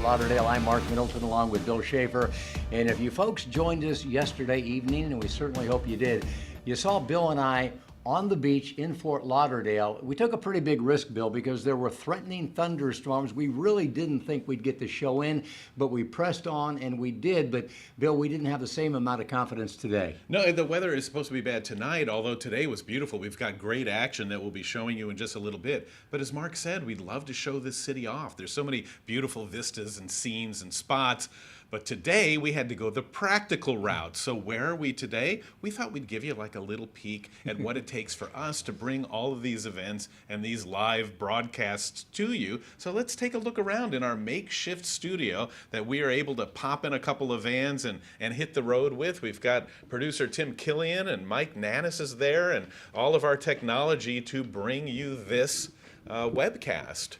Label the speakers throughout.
Speaker 1: Lauderdale. I'm Mark Middleton along with Bill Schaefer. And if you folks joined us yesterday evening, and we certainly hope you did, you saw Bill and I on the beach in Fort Lauderdale. We took a pretty big risk, Bill, because there were threatening thunderstorms. We really didn't think we'd get the show in, but we pressed on and we did. But Bill, we didn't have the same amount of confidence today.
Speaker 2: No, the weather is supposed to be bad tonight, although today was beautiful. We've got great action that we'll be showing you in just a little bit. But as Mark said, we'd love to show this city off. There's so many beautiful vistas and scenes and spots. But today we had to go the practical route. So where are we today? We thought we'd give you like a little peek at what it takes for us to bring all of these events and these live broadcasts to you. So let's take a look around in our makeshift studio that we are able to pop in a couple of vans and hit the road with. We've got producer Tim Killian and Mike Nannis is there, and all of our technology to bring you this webcast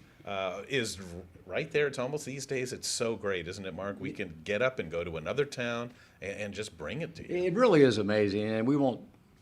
Speaker 2: is right there. It's almost these days, it's so great, isn't it, Mark? We can get up and go to another town and just bring it to you.
Speaker 1: It really is amazing, and we won't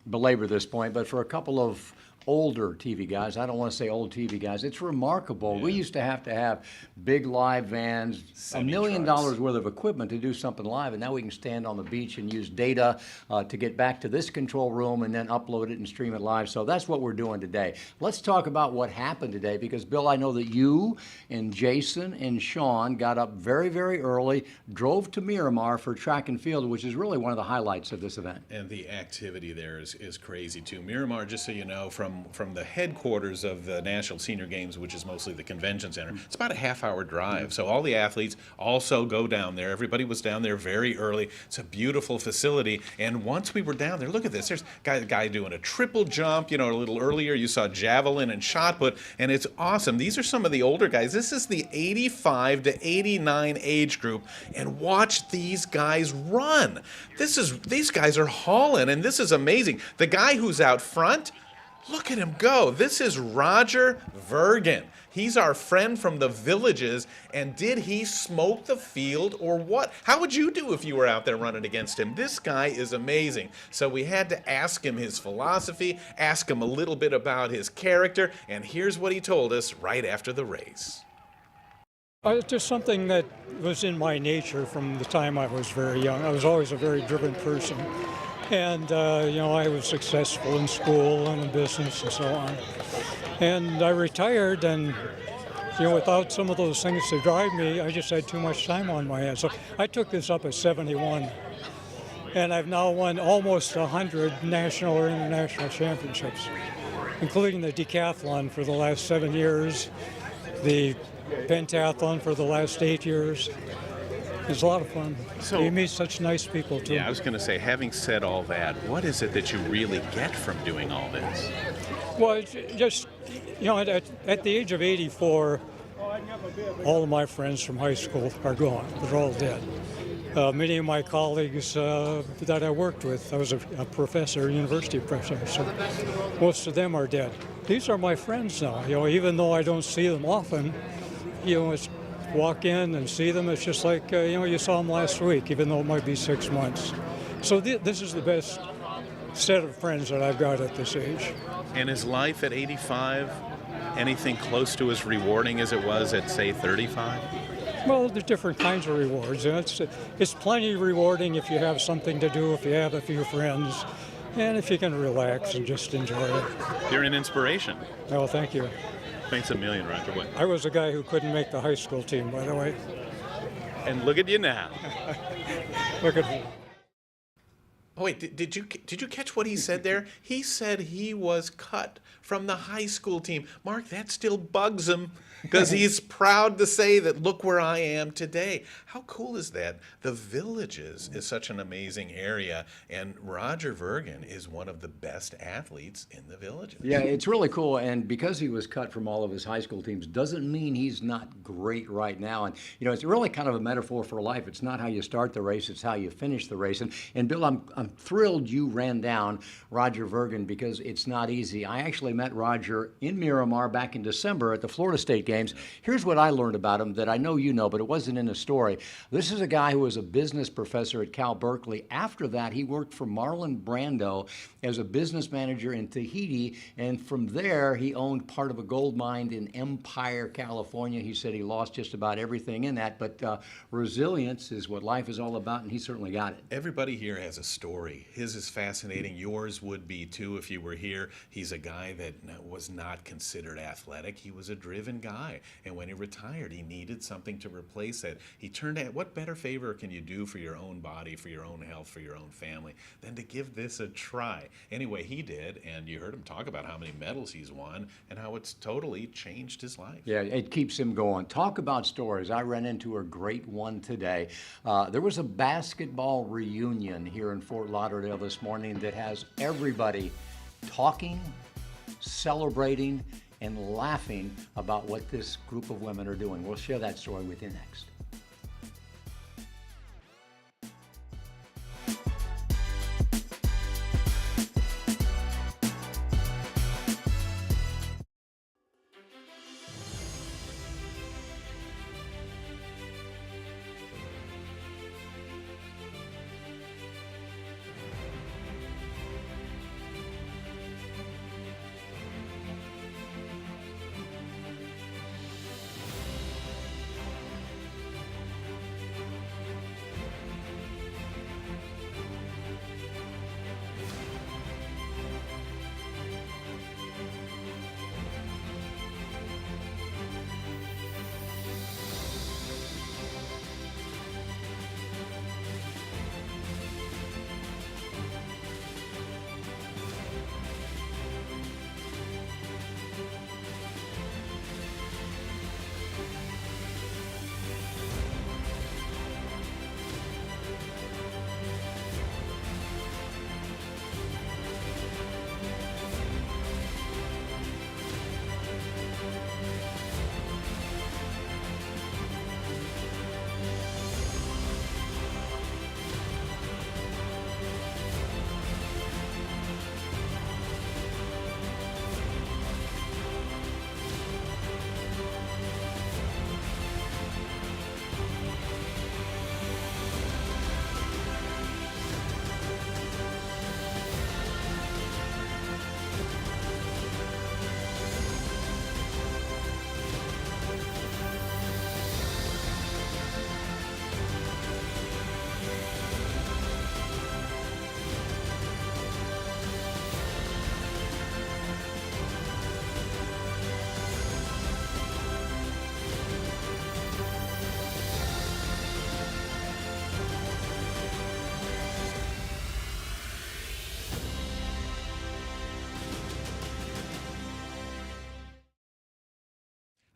Speaker 1: belabor this point, but for a couple of older TV guys, I don't want to say old TV guys, it's remarkable. Yeah. We used to have big live vans, $1 million worth of equipment to do something live, and now we can stand on the beach and use data to get back to this control room and then upload it and stream it live. So that's what we're doing today. Let's talk about what happened today, because Bill, I know that you and Jason and Sean got up very, very early, drove to Miramar for track and field, which is really one of the highlights of this event.
Speaker 2: And the activity there is crazy too. Miramar, just so you know, from the headquarters of the National Senior Games, which is mostly the convention center, it's about a half-hour drive. So all the athletes also go down there. Everybody was down there very early. It's a beautiful facility. And once we were down there, look at this. There's a guy doing a triple jump. You know, a little earlier you saw javelin and shot put, and it's awesome. These are some of the older guys. This is the 85 to 89 age group, and watch these guys run. These guys are hauling, and this is amazing. The guy who's out front, look at him go. This is Roger Vergin. He's our friend from the Villages, and did he smoke the field or what? How would you do if you were out there running against him? This guy is amazing. So we had to ask him his philosophy, ask him a little bit about his character, and here's what he told us right after the race.
Speaker 3: It's just something that was in my nature from the time I was very young. I was always a very driven person. And, I was successful in school and in business and so on. And I retired, and, without some of those things to drive me, I just had too much time on my hands. So I took this up at 71. And I've now won almost 100 national or international championships, including the decathlon for the last 7 years, the pentathlon for the last 8 years. It's a lot of fun. So you meet such nice people, too.
Speaker 2: Yeah, I was going to say, having said all that, what is it that you really get from doing all this?
Speaker 3: Well, it's just, at the age of 84, all of my friends from high school are gone. They're all dead. Many of my colleagues that I worked with, I was a professor, university professor, so most of them are dead. These are my friends now. Even though I don't see them often, it's walk in and see them. It's just like, you saw them last week, even though it might be 6 months. So this is the best set of friends that I've got at this age.
Speaker 2: And is life at 85 anything close to as rewarding as it was at, say, 35?
Speaker 3: Well, there's different kinds of rewards. It's plenty rewarding if you have something to do, if you have a few friends, and if you can relax and just enjoy it.
Speaker 2: You're an inspiration.
Speaker 3: Oh, thank you.
Speaker 2: Thanks a million, Roger. What?
Speaker 3: I was a guy who couldn't make the high school team, by the way.
Speaker 2: And look at you now.
Speaker 3: Look at me.
Speaker 2: Oh, wait, did you catch what he said there? He said he was cut from the high school team. Mark, that still bugs him because he's proud to say that, look where I am today. How cool is that? The Villages is such an amazing area, and Roger Vergin is one of the best athletes in the Villages.
Speaker 1: Yeah, it's really cool, and because he was cut from all of his high school teams doesn't mean he's not great right now. And, it's really kind of a metaphor for life. It's not how you start the race, it's how you finish the race. And Bill, I'm I'm thrilled you ran down Roger Vergin because it's not easy. I actually met Roger in Miramar back in December at the Florida State Games. Here's what I learned about him that I know you know, but it wasn't in the story. This is a guy who was a business professor at Cal Berkeley. After that, he worked for Marlon Brando as a business manager in Tahiti, and from there, he owned part of a gold mine in Empire, California. He said he lost just about everything in that, but resilience is what life is all about, and he certainly got it.
Speaker 2: Everybody here has a story. His is fascinating. Yours would be too if you were here. He's a guy that was not considered athletic. He was a driven guy. And when he retired, he needed something to replace it. He turned out, what better favor can you do for your own body, for your own health, for your own family, than to give this a try? Anyway, he did, and you heard him talk about how many medals he's won and how it's totally changed his life.
Speaker 1: Yeah, it keeps him going. Talk about stories. I ran into a great one today. There was a basketball reunion here in Fort Lauderdale this morning that has everybody talking, celebrating, and laughing about what this group of women are doing. We'll share that story with you next.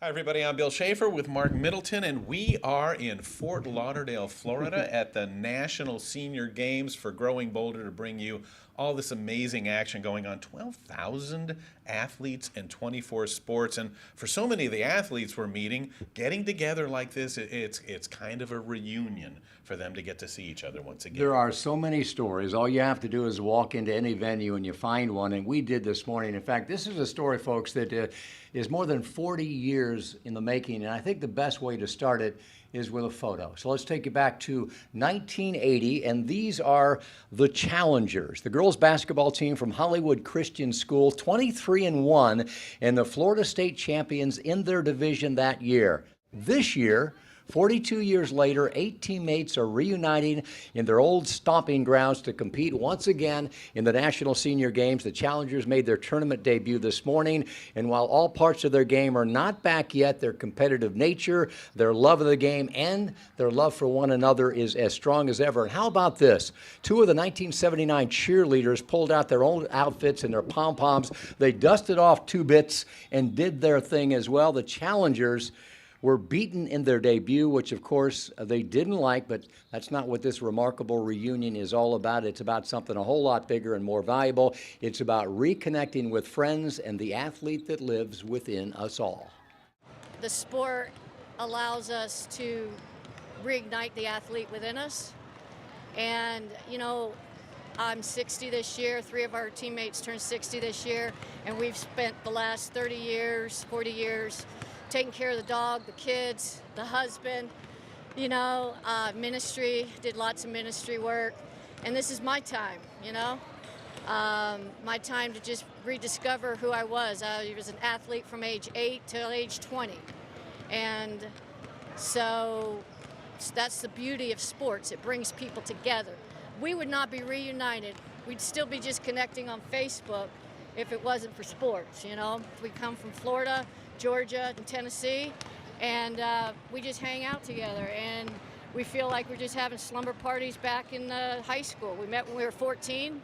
Speaker 2: Hi, everybody. I'm Bill Schaefer with Mark Middleton, and we are in Fort Lauderdale, Florida at the National Senior Games for Growing Bolder to bring you all this amazing action going on. 12,000 athletes in 24 sports. And for so many of the athletes we're meeting, getting together like this, it's kind of a reunion for them to get to see each other once again.
Speaker 1: There are so many stories. All you have to do is walk into any venue and you find one, and we did this morning. In fact, this is a story, folks, that is more than 40 years in the making, and I think the best way to start it is with a photo. So let's take you back to 1980, and these are the challengers, the girls basketball team from Hollywood Christian School, 23-1, and the Florida State champions in their division that year. This year, 42 years later, 8 teammates are reuniting in their old stomping grounds to compete once again in the National Senior Games. The Challengers made their tournament debut this morning, and while all parts of their game are not back yet, their competitive nature, their love of the game, and their love for one another is as strong as ever. And how about this? 2 of the 1979 cheerleaders pulled out their own outfits and their pom-poms. They dusted off 2 bits and did their thing as well. The Challengers were beaten in their debut, which of course they didn't like, but that's not what this remarkable reunion is all about. It's about something a whole lot bigger and more valuable. It's about reconnecting with friends and the athlete that lives within us all.
Speaker 4: The sport allows us to reignite the athlete within us. And, you know, I'm 60 this year. 3 of our teammates turned 60 this year, and we've spent the last 30 years, 40 years taking care of the dog, the kids, the husband, ministry, did lots of ministry work. And this is my time, my time to just rediscover who I was. I was an athlete from age 8 till age 20. And so that's the beauty of sports. It brings people together. We would not be reunited. We'd still be just connecting on Facebook if it wasn't for sports, We come from Florida, Georgia, and Tennessee, and we just hang out together. And we feel like we're just having slumber parties back in high school. We met when we were 14,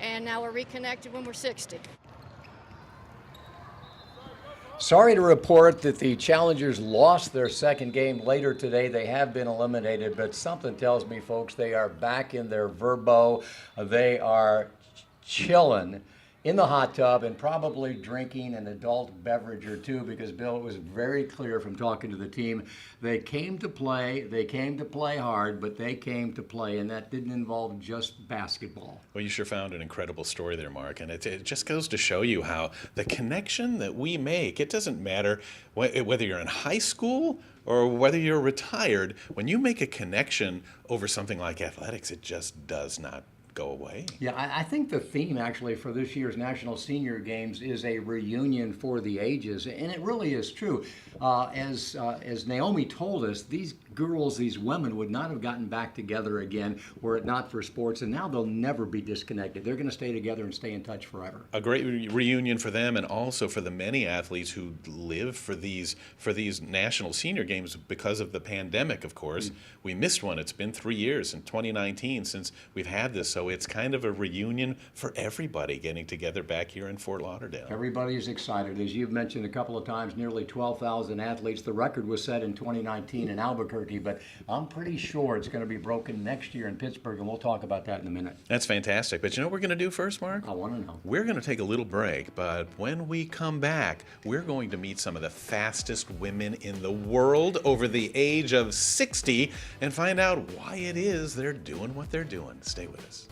Speaker 4: and now we're reconnected when we're 60.
Speaker 1: Sorry to report that the Challengers lost their second game later today. They have been eliminated, but something tells me, folks, they are back in their Verbo. They are chilling in the hot tub and probably drinking an adult beverage or two, because Bill, it was very clear from talking to the team, they came to play hard, but they came to play, and that didn't involve just basketball.
Speaker 2: Well, you sure found an incredible story there, Mark, and it just goes to show you how the connection that we make, it doesn't matter whether you're in high school or whether you're retired, when you make a connection over something like athletics, it just does not go away.
Speaker 1: Yeah, I think the theme actually for this year's National Senior Games is a reunion for the ages, and it really is true. As Naomi told us, these girls, these women would not have gotten back together again were it not for sports, and now they'll never be disconnected. They're going to stay together and stay in touch forever.
Speaker 2: A great reunion for them, and also for the many athletes who live for these National Senior Games because of the pandemic, of course. We missed one. It's been 3 years in 2019 since we've had this, so it's kind of a reunion for everybody getting together back here in Fort Lauderdale.
Speaker 1: Everybody's excited. As you've mentioned a couple of times, nearly 12,000 athletes. The record was set in 2019 in Albuquerque, but I'm pretty sure it's going to be broken next year in Pittsburgh, and we'll talk about that in a minute.
Speaker 2: That's fantastic. But you know what we're going to do first, Mark?
Speaker 1: I want to know.
Speaker 2: We're going to take a little break, but when we come back, we're going to meet some of the fastest women in the world over the age of 60 and find out why it is they're doing what they're doing. Stay with us.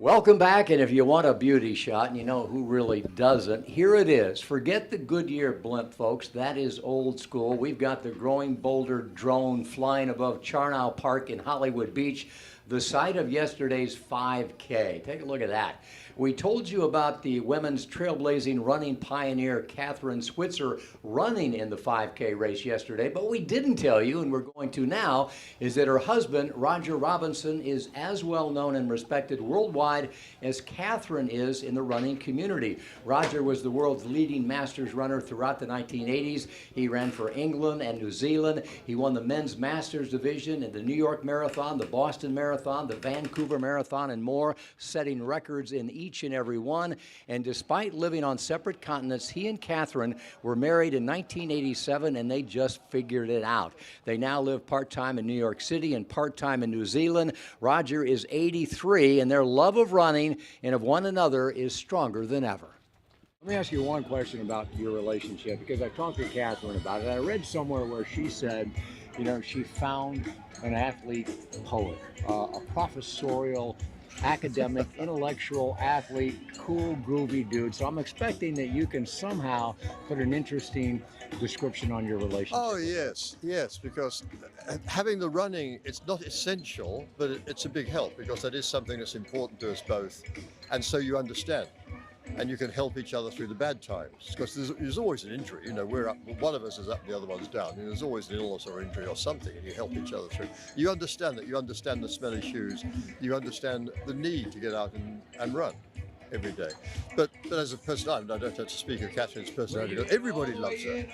Speaker 1: Welcome back, and if you want a beauty shot, and you know who really doesn't, here it is. Forget the Goodyear blimp, folks. That is old school. We've got the growing boulder drone flying above Charnow Park in Hollywood Beach, the site of yesterday's 5K. Take a look at that. We told you about the women's trailblazing running pioneer Catherine Switzer running in the 5K race yesterday, but we didn't tell you, and we're going to now, is that her husband, Roger Robinson, is as well known and respected worldwide as Catherine is in the running community. Roger was the world's leading masters runner throughout the 1980s. He ran for England and New Zealand. He won the men's masters division in the New York Marathon, the Boston Marathon, the Vancouver Marathon, and more, setting records in each and every one. And despite living on separate continents, he and Catherine were married in 1987, and they just figured it out. They now live part-time in New York City and part-time in New Zealand. Roger is 83, and their love of running and of one another is stronger than ever. Let me ask you one question about your relationship, because I talked to Catherine about it. I read somewhere where she said, you know, she found an athlete poet, a professorial, academic, intellectual athlete, cool, groovy dude. So I'm expecting that you can somehow put an interesting description on your relationship.
Speaker 5: Oh, yes, because having the running, it's not essential, but it's a big help, because that is something that's important to us both. And so you understand. And you can help each other through the bad times, because there's always an injury. You know, we're up, one of us is up, the other one's down. And there's always an illness or injury or something, and you help each other through. You understand that. You understand the smelly shoes. You understand the need to get out and run every day. But as a person, I don't have to speak of Catherine's personality. Everybody loves her.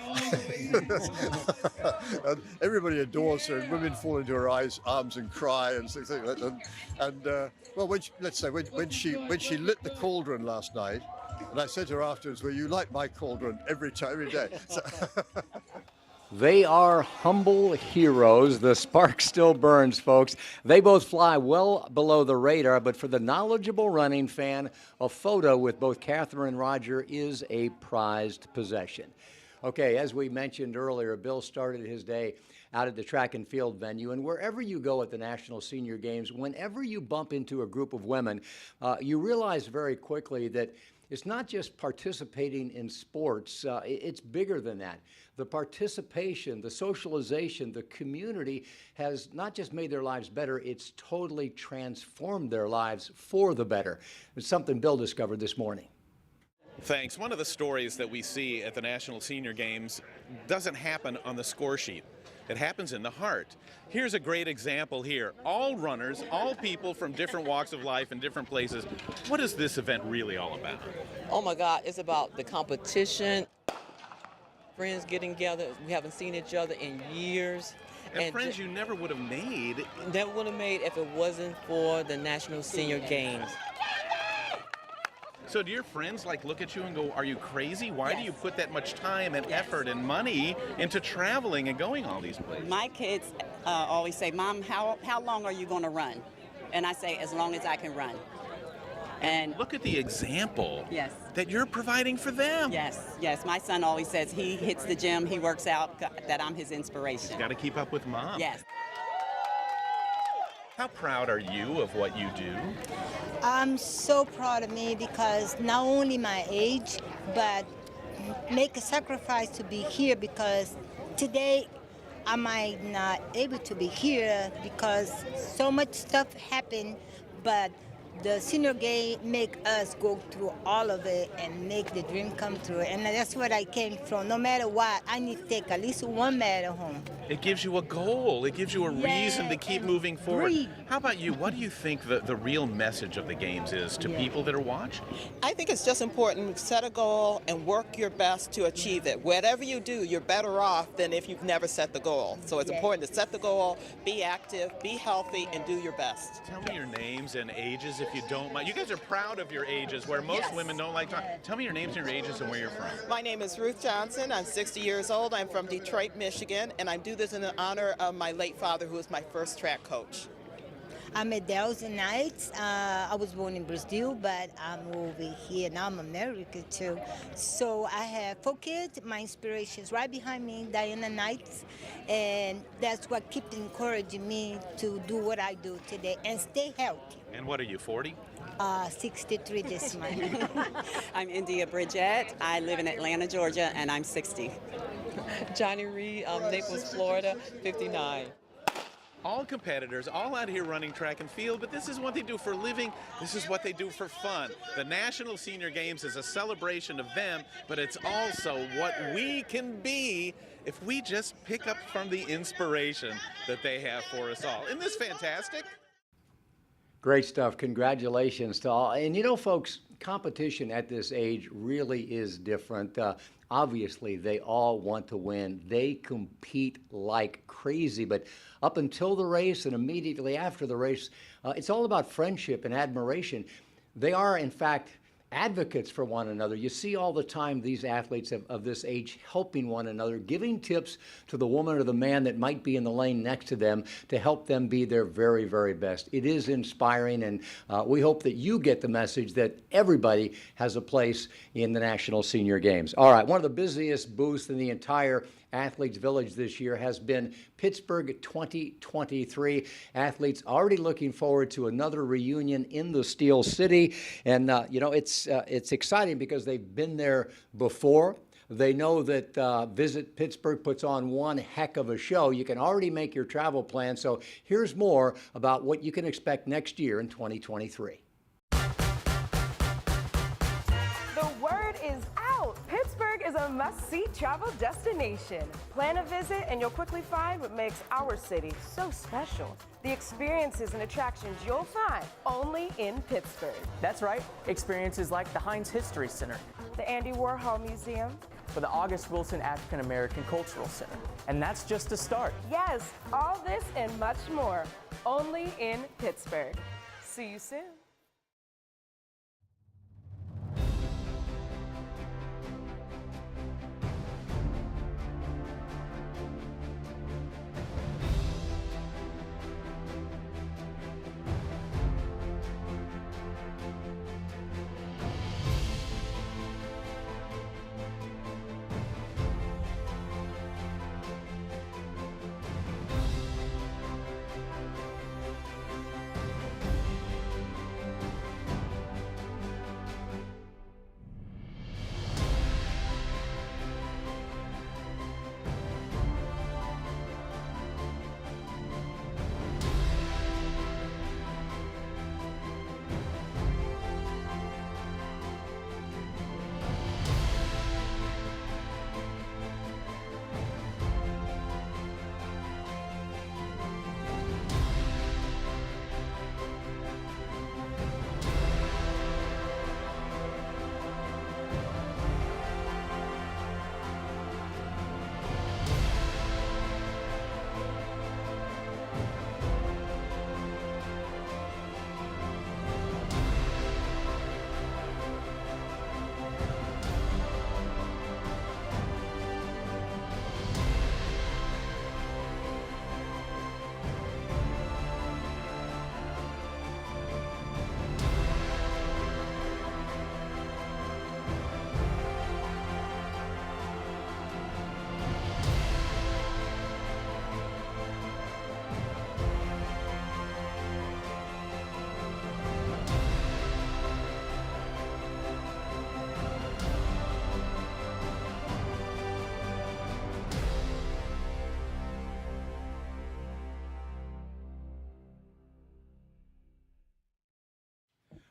Speaker 5: And everybody adores her, and women fall into her arms and cry and things like that. Well, when she lit the cauldron last night, and I said to her afterwards, "Well, you light my cauldron every day." So
Speaker 1: They are humble heroes. The spark still burns, folks. They both fly well below the radar, but for the knowledgeable running fan, a photo with both Catherine and Roger is a prized possession. Okay, as we mentioned earlier, Bill started his day out at the track and field venue, and wherever you go at the National Senior Games, whenever you bump into a group of women, you realize very quickly that it's not just participating in sports, it's bigger than that. The participation, the socialization, the community has not just made their lives better, it's totally transformed their lives for the better. It's something Bill discovered this morning.
Speaker 2: Thanks. One of the stories that we see at the National Senior Games doesn't happen on the score sheet. It happens in the heart. Here's a great example here. All runners, all people from different walks of life and different places. What is this event really all about?
Speaker 6: Oh my God, it's about the competition, friends getting together. We haven't seen each other in years.
Speaker 2: And friends you never would have made.
Speaker 6: Never would have made if it wasn't for the National Senior Games.
Speaker 2: So do your friends look at you and go, are you crazy? Why do you put that much time and effort and money into traveling and going all these places?
Speaker 7: My kids always say, "Mom, how long are you going to run?" And I say, "As long as I can run." And
Speaker 2: look at the example
Speaker 7: yes,
Speaker 2: that you're providing for them.
Speaker 7: yes. My son always says he hits the gym, he works out, that I'm his inspiration.
Speaker 2: You got to keep up with Mom.
Speaker 7: Yes.
Speaker 2: How proud are you of what you do?
Speaker 8: I'm so proud of me because not only my age, but make a sacrifice to be here, because today I might not able to be here because so much stuff happened, but the senior game make us go through all of it and make the dream come true. And that's what I came from. No matter what, I need to take at least one medal home.
Speaker 2: It gives you a goal. It gives you a reason to keep moving forward.
Speaker 8: breathe.
Speaker 2: How about you? What do you think the real message of the games is to people that are watching?
Speaker 9: I think it's just important to set a goal and work your best to achieve it. Whatever you do, you're better off than if you've never set the goal. So it's important to set the goal, be active, be healthy, and do your best.
Speaker 2: Tell me your names and ages if you don't mind. You guys are proud of your ages, where most women don't like to. Tell me your names and your ages and where you're from.
Speaker 9: My name is Ruth Johnson. I'm 60 years old. I'm from Detroit, Michigan, and I do this in honor of my late father, who was my first track coach.
Speaker 8: I'm Adele Knights. I was born in Brazil, but I'm over here now. I'm American too. So I have 4 kids. My inspiration is right behind me, Diana Knights, and that's what keeps encouraging me to do what I do today and stay healthy.
Speaker 2: And what are you, 40?
Speaker 8: 63 this month.
Speaker 7: I'm India Bridgette. I live in Atlanta, Georgia, and I'm 60.
Speaker 6: Johnny Reed, Naples, Florida, 59.
Speaker 2: all competitors, all out here running track and field, but this is what they do for a living. This is what they do for fun. The National Senior Games is a celebration of them, but it's also what we can be if we just pick up from the inspiration that they have for us all. Isn't this fantastic?
Speaker 1: Great stuff. Congratulations to all. And you know, folks, competition at this age really is different. Obviously, they all want to win. They compete like crazy. But up until the race and immediately after the race, it's all about friendship and admiration. They are, in fact, advocates for one another. You see all the time these athletes of this age helping one another, giving tips to the woman or the man that might be in the lane next to them to help them be their very, very best. It is inspiring, and we hope that you get the message that everybody has a place in the National Senior Games. All right, one of the busiest booths in the entire Athletes Village this year has been Pittsburgh 2023. Athletes already looking forward to another reunion in the Steel City. And, you know, it's exciting because they've been there before. They know that Visit Pittsburgh puts on one heck of a show. You can already make your travel plan. So here's more about what you can expect next year in 2023.
Speaker 10: The word is out. Pittsburgh is a must-see travel destination. Plan a visit and you'll quickly find what makes our city so special. The experiences and attractions you'll find only in Pittsburgh.
Speaker 11: That's right. Experiences like the Heinz History Center,
Speaker 10: The Andy Warhol Museum,
Speaker 11: or the August Wilson African American Cultural Center. And that's just a start.
Speaker 10: Yes, all this and much more, only in Pittsburgh. See you soon.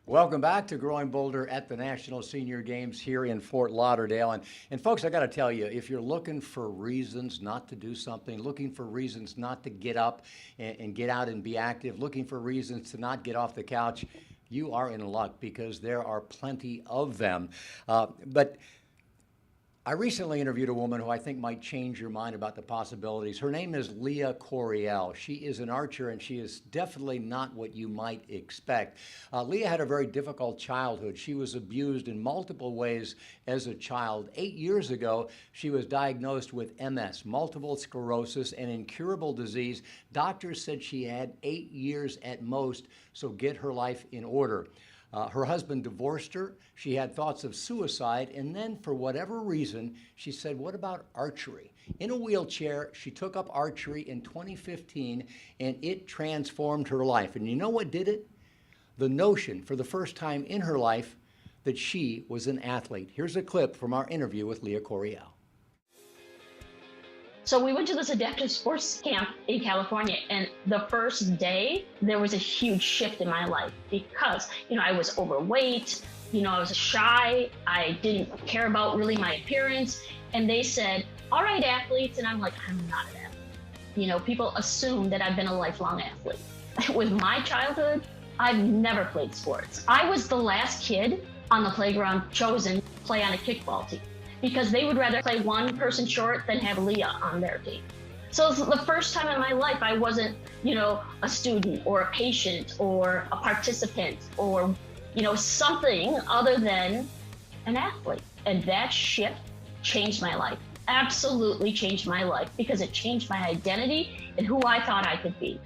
Speaker 1: Welcome back to Growing Bolder at the National Senior Games here in Fort Lauderdale. And folks, I got to tell you, if you're looking for reasons not to do something, looking for reasons not to get up and get out and be active, looking for reasons to not get off the couch, you are in luck because there are plenty of them. But I recently interviewed a woman who I think might change your mind about the possibilities. Her name is Leah Coriel. She is an archer, and she is definitely not what you might expect. Leah had a very difficult childhood. She was abused in multiple ways as a child. 8 years ago, she was diagnosed with MS, multiple sclerosis, an incurable disease. Doctors said she had 8 years at most, so get her life in order. Her husband divorced her. She had thoughts of suicide. And then, for whatever reason, she said, what about archery? In a wheelchair, she took up archery in 2015, and it transformed her life. And you know what did it? The notion, for the first time in her life, that she was an athlete. Here's a clip from our interview with Leah Coriel.
Speaker 12: So we went to this adaptive sports camp in California, and the first day there was a huge shift in my life because, I was overweight, I was shy, I didn't care about really my appearance, and they said, all right, athletes, and I'm like, I'm not an athlete. People assume that I've been a lifelong athlete. With my childhood, I've never played sports. I was the last kid on the playground chosen to play on a kickball team, because they would rather play one person short than have Leah on their team. So it's the first time in my life I wasn't, a student or a patient or a participant or, something other than an athlete. And that shift changed my life, absolutely changed my life, because it changed my identity and who I thought I could be.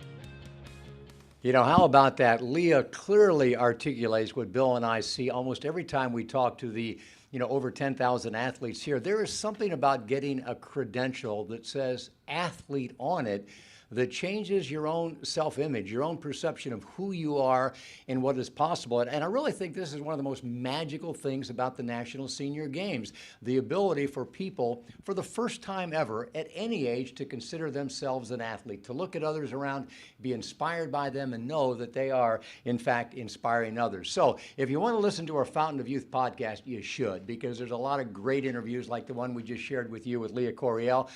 Speaker 1: How about that? Leah clearly articulates what Bill and I see almost every time we talk to the over 10,000 athletes here. There is something about getting a credential that says athlete on it that changes your own self-image, your own perception of who you are and what is possible. And I really think this is one of the most magical things about the National Senior Games, the ability for people, for the first time ever, at any age, to consider themselves an athlete, to look at others around, be inspired by them, and know that they are, in fact, inspiring others. So if you want to listen to our Fountain of Youth podcast, you should, because there's a lot of great interviews like the one we just shared with you with Leah Coryell.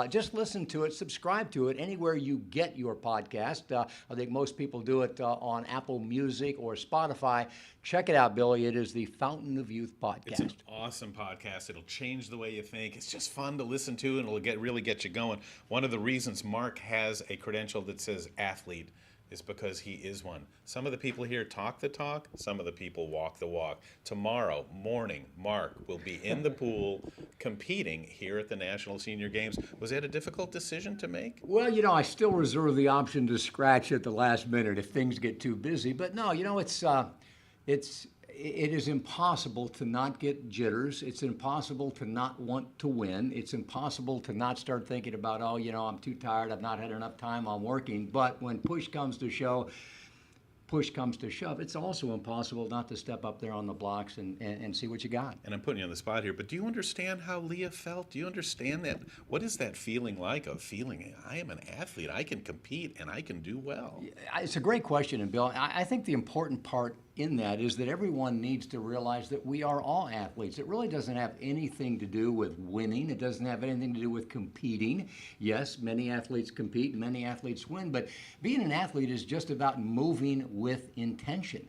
Speaker 1: Just listen to it, subscribe to it anywhere you get your podcast. I think most people do it on Apple Music or Spotify. Check it out, Billy. It is the Fountain of Youth podcast.
Speaker 2: It's an awesome podcast. It'll change the way you think. It's just fun to listen to, and it'll really get you going. One of the reasons Mark has a credential that says athlete is because he is one. Some of the people here talk the talk, some of the people walk the walk. Tomorrow morning, Mark will be in the pool competing here at the National Senior Games. Was that a difficult decision to make?
Speaker 1: Well, I still reserve the option to scratch at the last minute if things get too busy. But no, it is impossible to not get jitters. It's impossible to not want to win. It's impossible to not start thinking about, I'm too tired, I've not had enough time, I'm working. But when push comes to shove, it's also impossible not to step up there on the blocks and see what you got.
Speaker 2: And I'm putting you on the spot here, but do you understand how Leah felt? Do you understand that? What is that feeling like, of feeling, I am an athlete, I can compete, and I can do well?
Speaker 1: It's a great question, and Bill, I think the important part in that is that everyone needs to realize that we are all athletes. It really doesn't have anything to do with winning. It doesn't have anything to do with competing. Yes, many athletes compete and many athletes win, but being an athlete is just about moving with intention.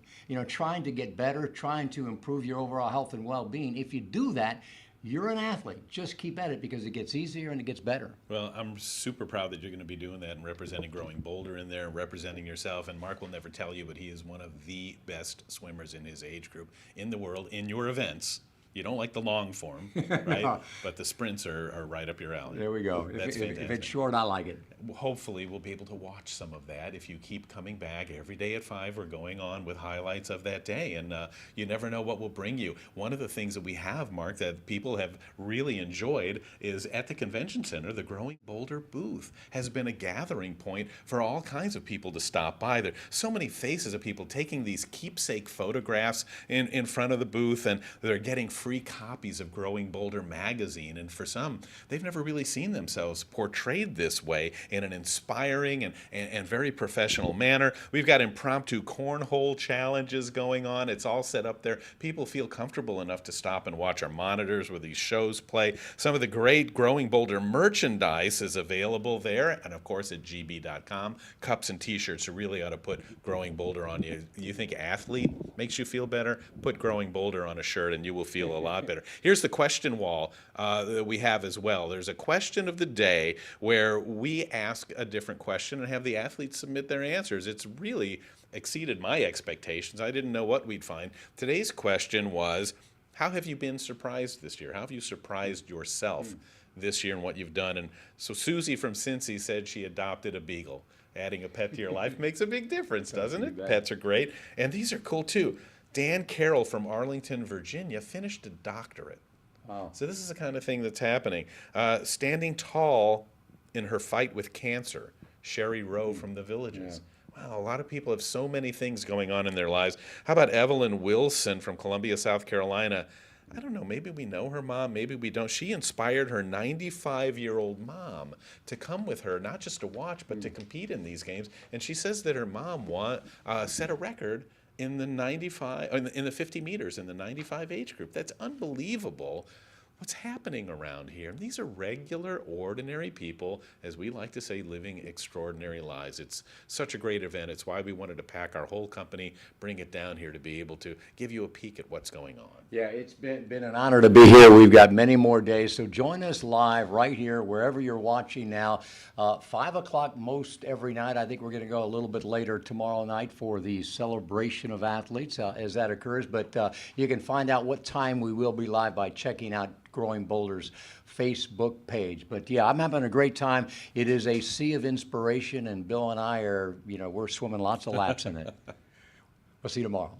Speaker 1: Trying to get better, trying to improve your overall health and well-being. If you do that, you're an athlete. Just keep at it, because it gets easier and it gets better.
Speaker 2: Well, I'm super proud that you're going to be doing that and representing Growing Boulder in there and representing yourself. And Mark will never tell you, but he is one of the best swimmers in his age group in the world in your events. You don't like the long form, right?
Speaker 1: No.
Speaker 2: But the sprints are right up your alley.
Speaker 1: There we go.
Speaker 2: That's fantastic.
Speaker 1: If it's short, I like it.
Speaker 2: Hopefully we'll be able to watch some of that if you keep coming back every day at 5. We're going on with highlights of that day, and you never know what will bring you. One of the things that we have, Mark, that people have really enjoyed is at the convention center, the Growing Boulder booth has been a gathering point for all kinds of people to stop by. There are so many faces of people taking these keepsake photographs in front of the booth, and they're getting free copies of Growing Boulder magazine. And for some, they've never really seen themselves portrayed this way in an inspiring and very professional manner. We've got impromptu cornhole challenges going on. It's all set up there. People feel comfortable enough to stop and watch our monitors where these shows play. Some of the great Growing Boulder merchandise is available there, and of course at gb.com. Cups and t-shirts really ought to put Growing Boulder on you. You think athlete makes you feel better? Put Growing Boulder on a shirt and you will feel a lot better. Here's the question wall that we have as well. There's a question of the day where we ask a different question and have the athletes submit their answers. It's really exceeded my expectations. I didn't know what we'd find. Today's question was, how have you been surprised this year? How have you surprised yourself this year and what you've done? And so Susie from Cincy said she adopted a beagle. Adding a pet to your life makes a big difference, doesn't it? Pets are great. And these are cool too. Dan Carroll from Arlington, Virginia finished a doctorate.
Speaker 1: Wow.
Speaker 2: So this is the kind of thing that's happening. Standing tall in her fight with cancer, Sherry Rowe from the Villages. Yeah. Wow, a lot of people have so many things going on in their lives. How about Evelyn Wilson from Columbia, South Carolina? I don't know, maybe we know her mom, maybe we don't. She inspired her 95-year-old mom to come with her, not just to watch, but to compete in these games. And she says that her mom set a record in the 50 meters in the 95 age group. That's unbelievable. What's happening around here? These are regular, ordinary people, as we like to say, living extraordinary lives. It's such a great event. It's why we wanted to pack our whole company, bring it down here to be able to give you a peek at what's going on.
Speaker 1: Yeah, it's been an honor to be here. We've got many more days, so join us live right here, wherever you're watching now. 5 o'clock most every night. I think we're going to go a little bit later tomorrow night for the celebration of athletes as that occurs. But you can find out what time we will be live by checking out Growing Boulder's Facebook page. But yeah, I'm having a great time. It is a sea of inspiration, and Bill and I are, we're swimming lots of laps in it. We'll see you tomorrow.